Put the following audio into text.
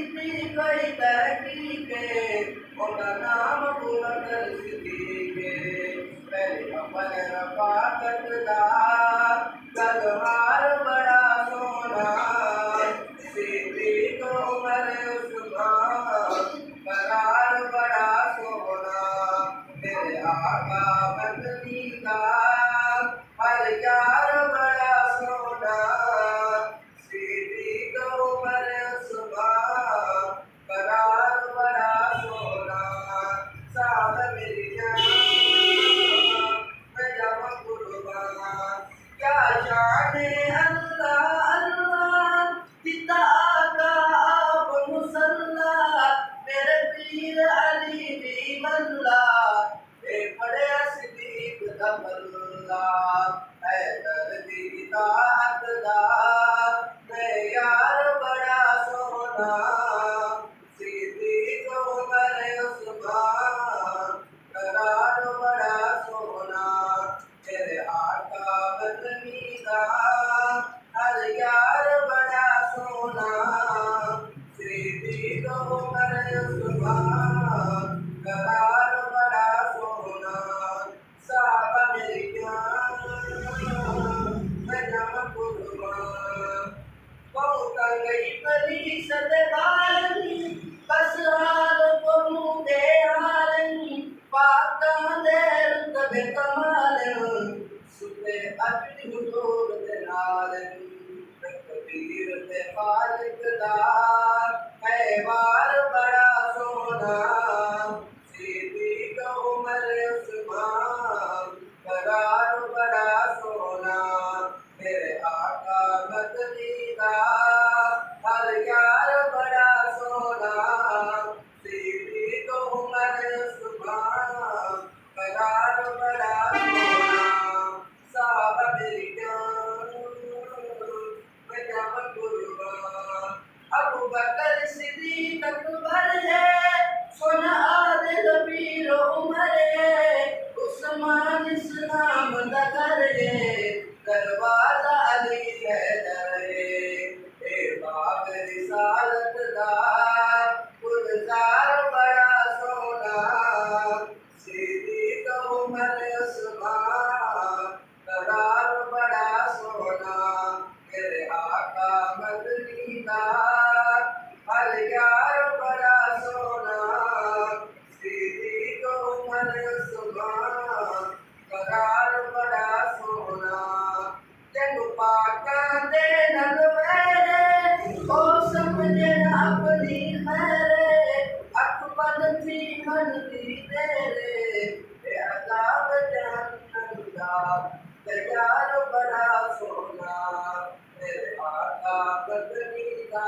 इतनी कोई तरक्की के उनका नाम बुलंद सिद्दीक़ पहले अमल रफ़ाकत दा गलहार बड़ा सोना सिद्दीक़ उमर उस्मान करार बड़ा सोना मेरे आका मदनी का हर यार बड़ा सोना सिद्दीक़ उमर उस्मान करार बड़ा सोना साद मेरी जान मैं जावा कुर्बान क्या जाने अल्लाह अल्लाह पिता का आप मुसल्ला मेरे पीर अली भी मल्ला बड़े सिद्दीक़ दा मल्ला ऐ दर्दी ताअतदार मैं यार बड़ा सोना सिद्दीक़ उमर उस्मान करार बड़ा सोना मेरे आका मदनी का हर यार बड़ा सोना सिद्दीक़ उमर उस्मान करार बड़ा सोना साहबा मेरी जान मैं जावा कुर्बान बहुत गई बड़ी सदबानी बस हाल को मुदे हालनी पाका देर तबे कमालन सुबे अपनी हुजूर दे नालन तकबीर ते मालिक दा हैवार बड़ा सोना सिद्दीक़ उमर उस्मान करार बड़ा सोना मेरे आका मदनी का हर यार बड़ा सोना सिद्दीक़ उमर उस्मान करार बड़ा सोना साहबा मेरी जान मैं जावा कुर्बान अबू बकर सिद्दीक़ अकबर है सोना आदिल पीर उमर है उस्मान इस्लाम दा घर है दरवाजा अली हैदर है ए बाग रिसालत दा गुलजार बड़ा सोना सिद्दीक़ उमर उस्मान करार बड़ा सोना मेरे आका मदनी का हर यार बड़ा सोना सिद्दीक़ उमर उस्मान करार बड़ा सोना जग पाका दे नगवेरे ओ समझे अपनी खैरे अकबर थी मन दी तेरे अदाब जहन्नम दा तैयार बड़ा सोना मेरे आका मदनी का